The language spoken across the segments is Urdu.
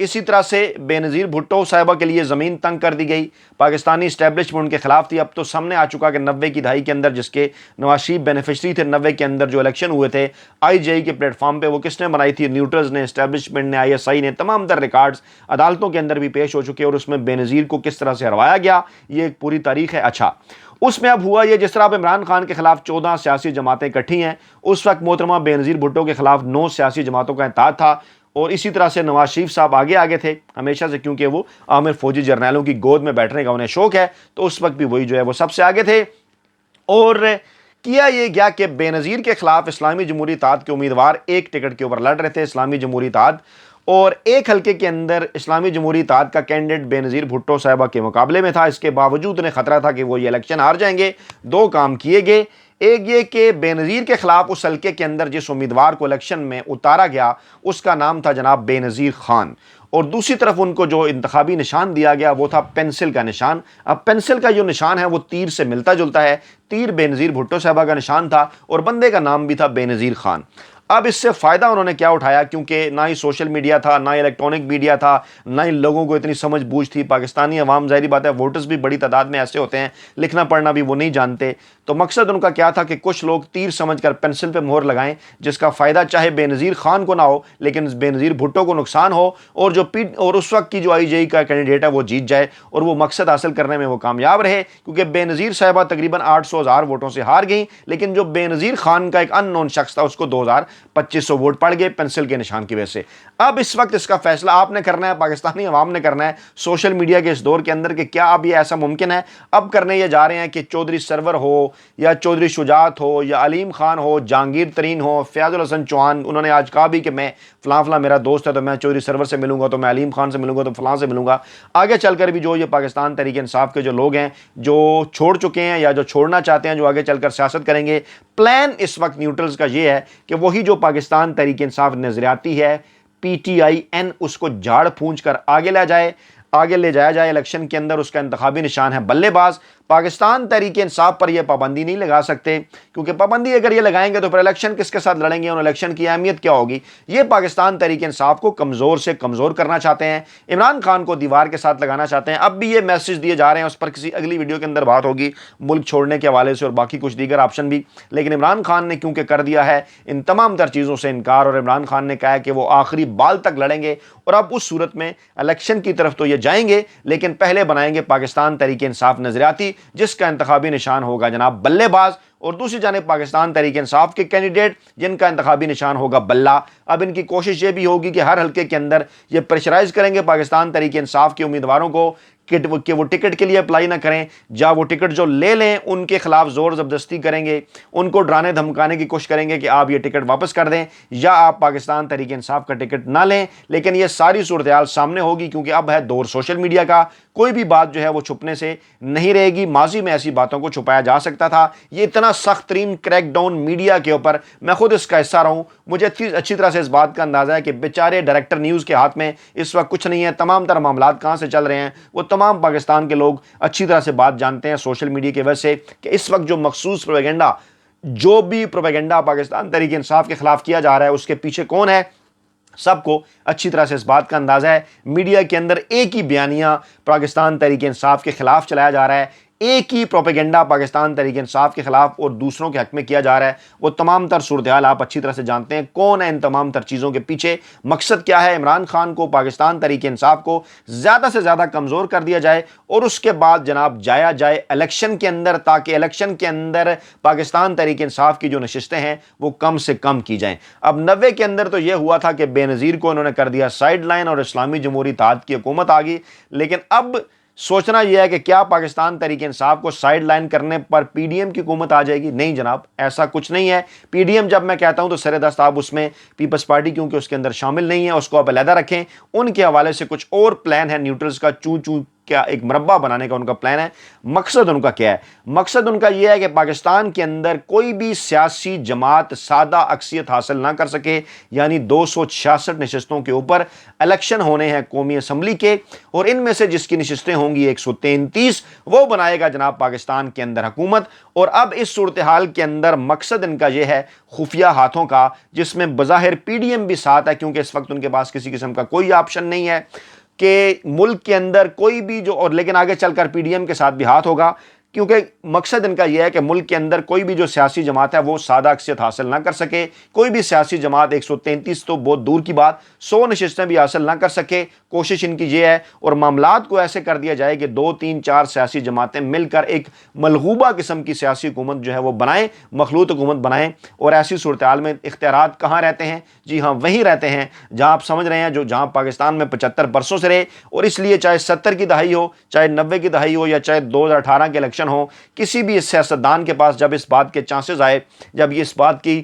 اسی طرح سے بے نظیر بھٹو صاحبہ کے لیے زمین تنگ کر دی گئی، پاکستانی اسٹیبلشمنٹ ان کے خلاف تھی۔ اب تو سامنے آ چکا کہ 90 کی دہائی کے اندر جس کے نواز شریف بینیفیشری تھے، 90 کے اندر جو الیکشن ہوئے تھے آئی جے ای کے پلیٹ فارم پہ، وہ کس نے بنائی تھی؟ نیوٹرلز نے، اسٹیبلشمنٹ نے، آئی ایس آئی نے، تمام تر ریکارڈز عدالتوں کے اندر بھی پیش ہو چکے، اور اس میں بے نظیر کو کس طرح سے ہروایا گیا یہ ایک پوری تاریخ ہے۔ اچھا، اس میں اب ہوا یہ، جس طرح اب عمران خان کے خلاف 14 سیاسی جماعتیں اکٹھی ہیں، اس وقت محترمہ بے نظیر بھٹو کے خلاف 9 سیاسی جماعتوں کا اتحاد تھا، اور اسی طرح سے نواز شریف صاحب آگے تھے ہمیشہ سے، کیونکہ وہ عامر فوجی جرنیلوں کی گود میں بیٹھنے کا انہیں شوق ہے، تو اس وقت بھی وہی جو ہے وہ سب سے آگے تھے۔ اور کیا یہ گیا کہ بے نظیر کے خلاف اسلامی جمہوری اتحاد کے امیدوار ایک ٹکٹ کے اوپر لڑ رہے تھے، اسلامی جمہوری اتحاد، اور ایک حلقے کے اندر اسلامی جمہوری اتحاد کا کینڈیڈیٹ بے نظیر بھٹو صاحبہ کے مقابلے میں تھا۔ اس کے باوجود انہیں خطرہ تھا کہ وہ یہ الیکشن ہار جائیں گے۔ دو کام کیے گئے، ایک یہ کہ بے نظیر کے خلاف اس حلقے کے اندر جس امیدوار کو الیکشن میں اتارا گیا اس کا نام تھا جناب بے نظیر خان، اور دوسری طرف ان کو جو انتخابی نشان دیا گیا وہ تھا پینسل کا نشان۔ اب پینسل کا جو نشان ہے وہ تیر سے ملتا جلتا ہے، تیر بے نظیر بھٹو صاحبہ کا نشان تھا، اور بندے کا نام بھی تھا بے نظیر خان۔ اب اس سے فائدہ انہوں نے کیا اٹھایا، کیونکہ نہ ہی سوشل میڈیا تھا، نہ ہی الیکٹرانک میڈیا تھا، نہ ہی لوگوں کو اتنی سمجھ بوجھ تھی۔ پاکستانی عوام ظاہری بات ہے ووٹرز بھی بڑی تعداد میں ایسے ہوتے ہیں لکھنا پڑھنا بھی وہ نہیں جانتے، تو مقصد ان کا کیا تھا کہ کچھ لوگ تیر سمجھ کر پینسل پہ مہر لگائیں، جس کا فائدہ چاہے بے نظیر خان کو نہ ہو لیکن بے نظیر بھٹو کو نقصان ہو، اور اس وقت کی جو آئی جے ای کا کینڈیڈیٹ ہے وہ جیت جائے، اور وہ مقصد حاصل کرنے میں وہ کامیاب رہے، کیونکہ بے نظیر صاحبہ تقریباً 800,000 ووٹوں سے ہار گئیں، لیکن جو بے نظیر خان کا ایک ان نون شخص تھا اس کو 2,2500 ووٹ پڑ گئے پینسل کے نشان کی وجہ سے۔ اب اس وقت اس کا فیصلہ آپ نے کرنا ہے، پاکستانی عوام نے کرنا ہے، سوشل میڈیا کے اس دور کے اندر، کہ کیا اب یہ ایسا ممکن ہے؟ اب کرنے یہ جا رہے ہیں کہ چودھری سرور ہو یا چودھری شجاعت ہو یا علیم خان ہو، جہانگیر ترین ہو، فیاض الحسن چوہان، انہوں نے آج کہا بھی کہ میں فلاں میرا دوست ہے تو میں چودھری سرور سے ملوں گا، تو میں علیم خان سے ملوں گا، تو فلاں سے ملوں گا۔ آگے چل کر بھی جو یہ پاکستان تحریک انصاف کے جو لوگ ہیں جو چھوڑ چکے ہیں یا جو چھوڑنا چاہتے ہیں، جو آگے چل کر سیاست کریں گے، پلان اس وقت نیوٹرلز کا یہ ہے کہ وہی جو پاکستان تحریک انصاف نظریاتی ہے پی ٹی آئی این، اس کو جھاڑ پھونچ کر آگے لے جایا جائے الیکشن کے اندر۔ اس کا انتخابی نشان ہے بلے باز۔ پاکستان تحریک انصاف پر یہ پابندی نہیں لگا سکتے، کیونکہ پابندی اگر یہ لگائیں گے تو پھر الیکشن کس کے ساتھ لڑیں گے، اور الیکشن کی اہمیت کیا ہوگی؟ یہ پاکستان تحریک انصاف کو کمزور سے کمزور کرنا چاہتے ہیں، عمران خان کو دیوار کے ساتھ لگانا چاہتے ہیں۔ اب بھی یہ میسج دیے جا رہے ہیں، اس پر کسی اگلی ویڈیو کے اندر بات ہوگی، ملک چھوڑنے کے حوالے سے اور باقی کچھ دیگر آپشن بھی، لیکن عمران خان نے کیونکہ کر دیا ہے ان تمام تر چیزوں سے انکار، اور عمران خان نے کہا ہے کہ وہ آخری بال تک لڑیں گے، اور اب اس صورت میں الیکشن کی طرف تو یہ جائیں گے لیکن پہلے بنائیں گے پاکستان تحریک انصاف نظریاتی، جس کا انتخابی نشان ہوگا جناب بلے باز، اور دوسری جانب پاکستان تحریک انصاف کے کینڈیڈیٹ جن کا انتخابی نشان ہوگا بلہ۔ اب ان کی کوشش یہ بھی ہوگی کہ ہر حلقے کے اندر یہ پریشرائز کریں گے پاکستان تحریک انصاف کے امیدواروں کو کہ وہ ٹکٹ کے لیے اپلائی نہ کریں، یا وہ ٹکٹ جو لے لیں ان کے خلاف زور زبردستی کریں گے، ان کو ڈرانے دھمکانے کی کوشش کریں گے کہ آپ یہ ٹکٹ واپس کر دیں یا آپ پاکستان تحریک انصاف کا ٹکٹ نہ لیں۔ لیکن یہ ساری صورتحال سامنے ہوگی، کیونکہ اب ہے دور سوشل میڈیا کا، کوئی بھی بات جو ہے وہ چھپنے سے نہیں رہے گی۔ ماضی میں ایسی باتوں کو چھپایا جا سکتا تھا، یہ اتنا سخت ترین کریک ڈاؤن میڈیا کے اوپر، میں خود اس کا حصہ رہا ہوں، مجھے اچھی طرح سے اس بات کا اندازہ ہے کہ بیچارے ڈائریکٹر نیوز کے ہاتھ میں اس وقت کچھ نہیں ہے، تمام تر معاملات کہاں سے چل رہے ہیں وہ تمام پاکستان کے لوگ اچھی طرح سے بات جانتے ہیں سوشل میڈیا کی وجہ سے، کہ اس وقت جو مخصوص پروپیگنڈا، جو بھی پروپیگنڈا پاکستان تحریک انصاف کے خلاف کیا جا رہا ہے اس کے پیچھے کون ہے، سب کو اچھی طرح سے اس بات کا اندازہ ہے۔ میڈیا کے اندر ایک ہی بیانیہ پاکستان تحریک انصاف کے خلاف چلایا جا رہا ہے، ایک ہی پروپیگنڈا پاکستان تحریک انصاف کے خلاف اور دوسروں کے حق میں کیا جا رہا ہے۔ وہ تمام تر صورتحال آپ اچھی طرح سے جانتے ہیں، کون ہے ان تمام تر چیزوں کے پیچھے، مقصد کیا ہے، عمران خان کو، پاکستان تحریک انصاف کو زیادہ سے زیادہ کمزور کر دیا جائے، اور اس کے بعد جناب جایا جائے الیکشن کے اندر، تاکہ الیکشن کے اندر پاکستان تحریک انصاف کی جو نشستیں ہیں وہ کم سے کم کی جائیں۔ اب 90 کے اندر تو یہ ہوا تھا کہ بے نظیر کو انہوں نے کر دیا سائیڈ لائن اور اسلامی جمہوری اتحاد کی حکومت آ گئی، لیکن اب سوچنا یہ ہے کہ کیا پاکستان تحریک انصاف کو سائیڈ لائن کرنے پر پی ڈی ایم کی حکومت آ جائے گی؟ نہیں جناب، ایسا کچھ نہیں ہے۔ پی ڈی ایم جب میں کہتا ہوں تو سر دست آپ اس میں پیپلز پارٹی کیونکہ اس کے اندر شامل نہیں ہے، اس کو آپ علیحدہ رکھیں، ان کے حوالے سے کچھ اور پلان ہے نیوٹرلز کا، چوں چوں کا ایک مربع بنانے کا ان کا پلان ہے۔ مقصد ان کا کیا ہے؟ مقصد ان کا یہ ہے کہ پاکستان کے اندر کوئی بھی سیاسی جماعت سادہ اکثریت حاصل نہ کر سکے، یعنی 266 نشستوں کے اوپر الیکشن ہونے ہیں قومی اسمبلی کے، اور ان میں سے جس کی نشستیں ہوں گی 133، وہ بنائے گا جناب پاکستان کے اندر حکومت۔ اور اب اس صورتحال کے اندر مقصد ان کا یہ ہے خفیہ ہاتھوں کا، جس میں بظاہر پی ڈی ایم بھی ساتھ ہے، کیونکہ اس وقت ان کے پاس کسی قسم کا کوئی آپشن نہیں ہے کہ ملک کے اندر کوئی بھی اور لیکن آگے چل کر پی ڈی ایم کے ساتھ بھی ہاتھ ہوگا، کیونکہ مقصد ان کا یہ ہے کہ ملک کے اندر کوئی بھی جو سیاسی جماعت ہے وہ سادہ اکثریت حاصل نہ کر سکے۔ کوئی بھی سیاسی جماعت 133 تو بہت دور کی بات، 100 نشستیں بھی حاصل نہ کر سکے۔ کوشش ان کی یہ ہے، اور معاملات کو ایسے کر دیا جائے کہ 2 3 4 سیاسی جماعتیں مل کر ایک ملغوبہ قسم کی سیاسی حکومت جو ہے وہ بنائیں، مخلوط حکومت بنائیں۔ اور ایسی صورتحال میں اختیارات کہاں رہتے ہیں؟ جی ہاں، وہیں رہتے ہیں جہاں آپ سمجھ رہے ہیں، جہاں پاکستان میں 75 برسوں سے رہے، اور اس لیے چاہے 70 کی دہائی ہو، چاہے 90 کی دہائی ہو، یا چاہے 2018 کے الیکشن ہو، کسی بھی سیاستدان کے پاس جب اس بات کے چانسز آئے، جب یہ اس بات کی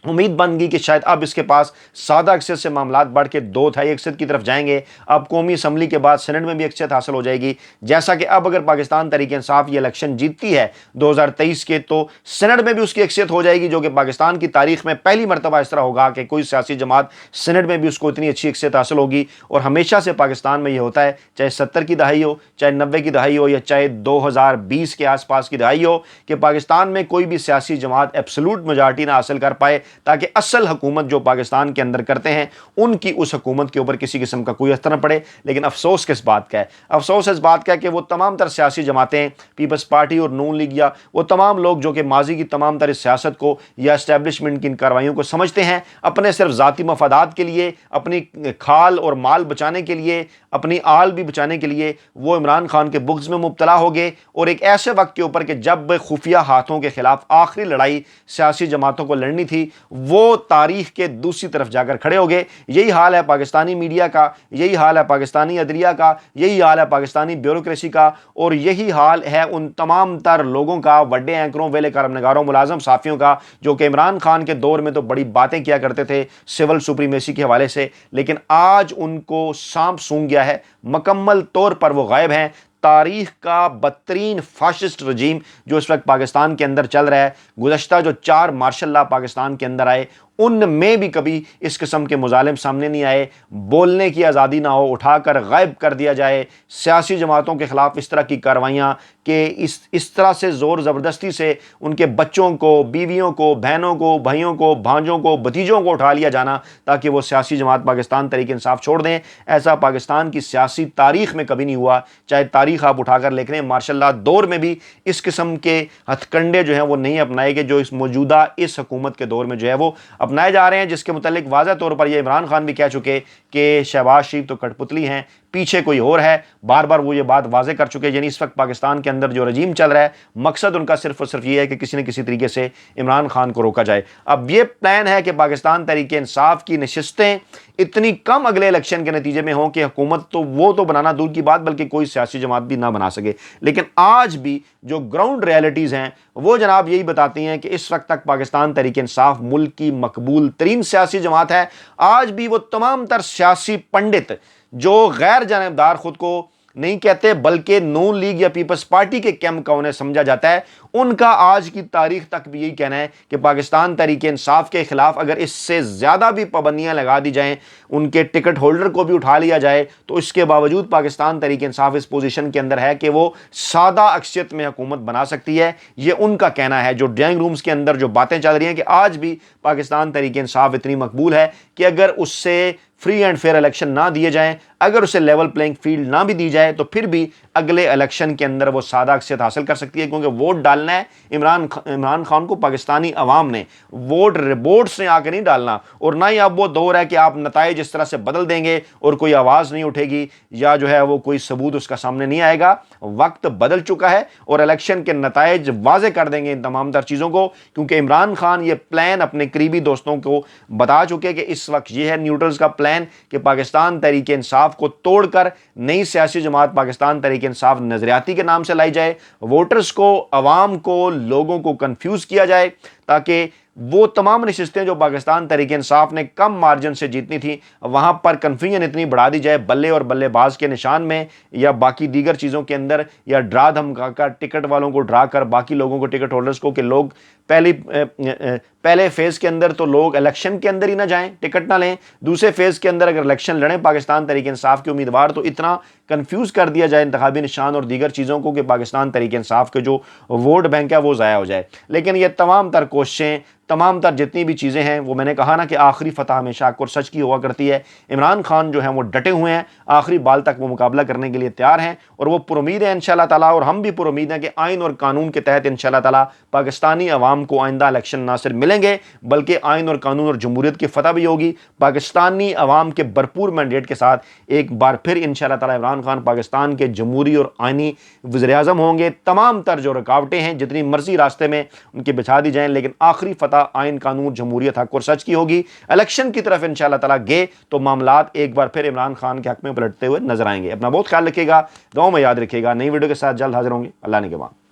امید بن گئی کہ شاید اب اس کے پاس سادہ اکثریت سے معاملات بڑھ کے 2/3 اکثریت کی طرف جائیں گے، اب قومی اسمبلی کے بعد سینٹ میں بھی اکثریت حاصل ہو جائے گی، جیسا کہ اب اگر پاکستان تحریک انصاف یہ الیکشن جیتتی ہے 2023 کے، تو سینٹ میں بھی اس کی اکثریت ہو جائے گی، جو کہ پاکستان کی تاریخ میں پہلی مرتبہ اس طرح ہوگا کہ کوئی سیاسی جماعت سینٹ میں بھی اس کو اتنی اچھی اکثریت حاصل ہوگی۔ اور ہمیشہ سے پاکستان میں یہ ہوتا ہے، چاہے 70 کی دہائی ہو، چاہے 90 کی دہائی ہو، یا چاہے 2020 کے آس پاس کی دہائی ہو، کہ پاکستان میں کوئی بھی سیاسی جماعت ایبسولوٹ میجارٹی نہ حاصل کر پائے، تاکہ اصل حکومت جو پاکستان کے اندر کرتے ہیں ان کی اس حکومت کے اوپر کسی قسم کا کوئی اثر نہ پڑے۔ لیکن افسوس کس بات کا ہے؟ افسوس اس بات کا ہے کہ وہ تمام تر سیاسی جماعتیں، پیپلز پارٹی اور نون لیگ، یا وہ تمام لوگ جو کہ ماضی کی تمام تر سیاست کو یا اسٹیبلشمنٹ کی ان کارروائیوں کو سمجھتے ہیں اپنے صرف ذاتی مفادات کے لیے، اپنی کھال اور مال بچانے کے لیے، اپنی آل بھی بچانے کے لیے، وہ عمران خان کے بغض میں مبتلا ہو گئے، اور ایک ایسے وقت کے اوپر کہ جب خفیہ ہاتھوں کے خلاف آخری لڑائی سیاسی جماعتوں کو لڑنی تھی، وہ تاریخ کے دوسری طرف جا کر کھڑے ہو گئے۔ یہی حال ہے پاکستانی میڈیا کا، یہی حال ہے پاکستانی عدلیہ کا، یہی حال ہے پاکستانی بیوروکریسی کا، اور یہی حال ہے ان تمام تر لوگوں کا، بڑے اینکروں، ویلے کارم نگاروں، ملازم صحافیوں کا، جو کہ عمران خان کے دور میں تو بڑی باتیں کیا کرتے تھے سول سپریمیسی کے حوالے سے، لیکن آج ان کو سانپ سونگھ گیا ہے، مکمل طور پر وہ غائب ہیں۔ تاریخ کا بدترین فاشسٹ رجیم جو اس وقت پاکستان کے اندر چل رہا ہے، گزشتہ جو 4 مارشل لا پاکستان کے اندر آئے، ان میں بھی کبھی اس قسم کے مظالم سامنے نہیں آئے۔ بولنے کی آزادی نہ ہو، اٹھا کر غائب کر دیا جائے، سیاسی جماعتوں کے خلاف اس طرح کی کارروائیاں کہ اس طرح سے زور زبردستی سے ان کے بچوں کو، بیویوں کو، بہنوں کو، بھائیوں کو، بھانجوں کو، بھتیجوں کو اٹھا لیا جانا تاکہ وہ سیاسی جماعت پاکستان تحریک انصاف چھوڑ دیں، ایسا پاکستان کی سیاسی تاریخ میں کبھی نہیں ہوا۔ چاہے تاریخ آپ اٹھا کر لکھ رہے ہیں، ماشاء اللہ دور میں بھی اس قسم کے ہتھ کنڈے جو ہیں وہ نہیں اپنائے گئے جو اس موجودہ اس حکومت کے دور میں جو ہے وہ اپنائے جا رہے ہیں، جس کے متعلق واضح طور پر یہ عمران خان بھی کہہ چکے کہ شہباز شریف تو کٹ پتلی ہیں، پیچھے کوئی اور ہے، بار بار وہ یہ بات واضح کر چکے۔ یعنی اس وقت پاکستان کے اندر جو رجیم چل رہا ہے، مقصد ان کا صرف اور صرف یہ ہے کہ کسی نہ کسی طریقے سے عمران خان کو روکا جائے۔ اب یہ پلان ہے کہ پاکستان تحریک انصاف کی نشستیں اتنی کم اگلے الیکشن کے نتیجے میں ہوں کہ حکومت تو وہ تو بنانا دور کی بات، بلکہ کوئی سیاسی جماعت بھی نہ بنا سکے۔ لیکن آج بھی جو گراؤنڈ ریالٹیز ہیں وہ جناب یہی بتاتی ہیں کہ اس وقت تک پاکستان تحریک انصاف ملک کی مقبول ترین سیاسی جماعت ہے۔ آج بھی وہ تمام تر سیاسی پنڈت جو غیر جانبدار خود کو نہیں کہتے بلکہ نون لیگ یا پیپلز پارٹی کے کیمپ کا انہیں سمجھا جاتا ہے، ان کا آج کی تاریخ تک بھی یہی کہنا ہے کہ پاکستان تحریک انصاف کے خلاف اگر اس سے زیادہ بھی پابندیاں لگا دی جائیں، ان کے ٹکٹ ہولڈر کو بھی اٹھا لیا جائے، تو اس کے باوجود پاکستان تحریک انصاف اس پوزیشن کے اندر ہے کہ وہ سادہ اکثریت میں حکومت بنا سکتی ہے۔ یہ ان کا کہنا ہے، جو ڈرائنگ رومز کے اندر جو باتیں چل رہی ہیں کہ آج بھی پاکستان تحریک انصاف اتنی مقبول ہے کہ اگر اس سے فری اینڈ فیئر الیکشن نہ دیے جائیں، اگر اسے لیول پلینگ فیلڈ نہ بھی دی جائے، تو پھر بھی اگلے الیکشن کے اندر وہ سادہ اکثریت حاصل کر سکتی ہے، کیونکہ ووٹ ڈالنا ہے عمران خان کو پاکستانی عوام نے، ووٹ ربورٹس نے آ کے نہیں ڈالنا، اور نہ ہی اب وہ دور ہے کہ آپ نتائج اس طرح سے بدل دیں گے اور کوئی آواز نہیں اٹھے گی یا جو ہے وہ کوئی ثبوت اس کا سامنے نہیں آئے گا۔ وقت بدل چکا ہے اور الیکشن کے نتائج واضح کر دیں گے ان تمام تر چیزوں کو، کیونکہ عمران خان یہ پلان اپنے قریبی دوستوں کو بتا چکے کہ اس وقت یہ ہے نیوٹرلز کا پلان کہ پاکستان تحریک انصاف کو توڑ کر نئی سیاسی جماعت پاکستان تحریک انصاف نظریاتی کے نام سے لائی جائے، ووٹرز کو، عوام کو، لوگوں کو کنفیوز کیا جائے، تاکہ وہ تمام نشستیں جو پاکستان تحریک انصاف نے کم مارجن سے جیتنی تھی وہاں پر کنفیوژن اتنی بڑھا دی جائے بلے اور بلے باز کے نشان میں یا باقی دیگر چیزوں کے اندر، یا ڈرا دھمکا کر ٹکٹ والوں کو ڈرا کر باقی لوگوں کو ٹکٹ ہولڈرز کو کہ لوگ پہلے فیز کے اندر تو لوگ الیکشن کے اندر ہی نہ جائیں، ٹکٹ نہ لیں، دوسرے فیز کے اندر اگر الیکشن لڑیں پاکستان تحریک انصاف کے امیدوار تو اتنا کنفیوز کر دیا جائے انتخابی نشان اور دیگر چیزوں کو کہ پاکستان تحریک انصاف کے جو ووٹ بینک ہے وہ ضائع ہو جائے۔ لیکن یہ تمام تر کوششیں، تمام تر جتنی بھی چیزیں ہیں، وہ میں نے کہا نا کہ آخری فتح ہمیشہ حق اور سچ کی ہوا کرتی ہے۔ عمران خان جو ہیں وہ ڈٹے ہوئے ہیں، آخری بال تک وہ مقابلہ کرنے کے لیے تیار ہیں، اور وہ پر امید ہیں انشاءاللہ تعالیٰ، اور ہم بھی پر امید ہیں کہ آئین اور قانون کے تحت انشاءاللہ تعالیٰ پاکستانی عوام کو آئندہ الیکشن نہ صرف ملیں گے بلکہ آئین اور قانون اور جمہوریت کی فتح بھی ہوگی۔ پاکستانی عوام کے بھرپور مینڈیٹ کے ساتھ ایک بار پھر انشاءاللہ تعالیٰ عمران خان پاکستان کے جمہوری اور آئینی وزیر اعظم ہوں گے۔ تمام تر جو رکاوٹیں ہیں جتنی مرضی راستے میں ان کی بچھا دی جائیں، لیکن آخری فتح آئین قانون جمہوریت حق اور سچ کی ہوگی۔ الیکشن کی طرف انشاءاللہ تعالیٰ گئے تو معاملات ایک بار پھر عمران خان کے حق میں پلٹتے ہوئے نظر آئیں گے۔ اپنا بہت خیال رکھیے گا، دعاؤں میں یاد رکھیے گا۔ نئی ویڈیو کے ساتھ جلد حاضر ہوں گے۔ اللہ نے کے بعد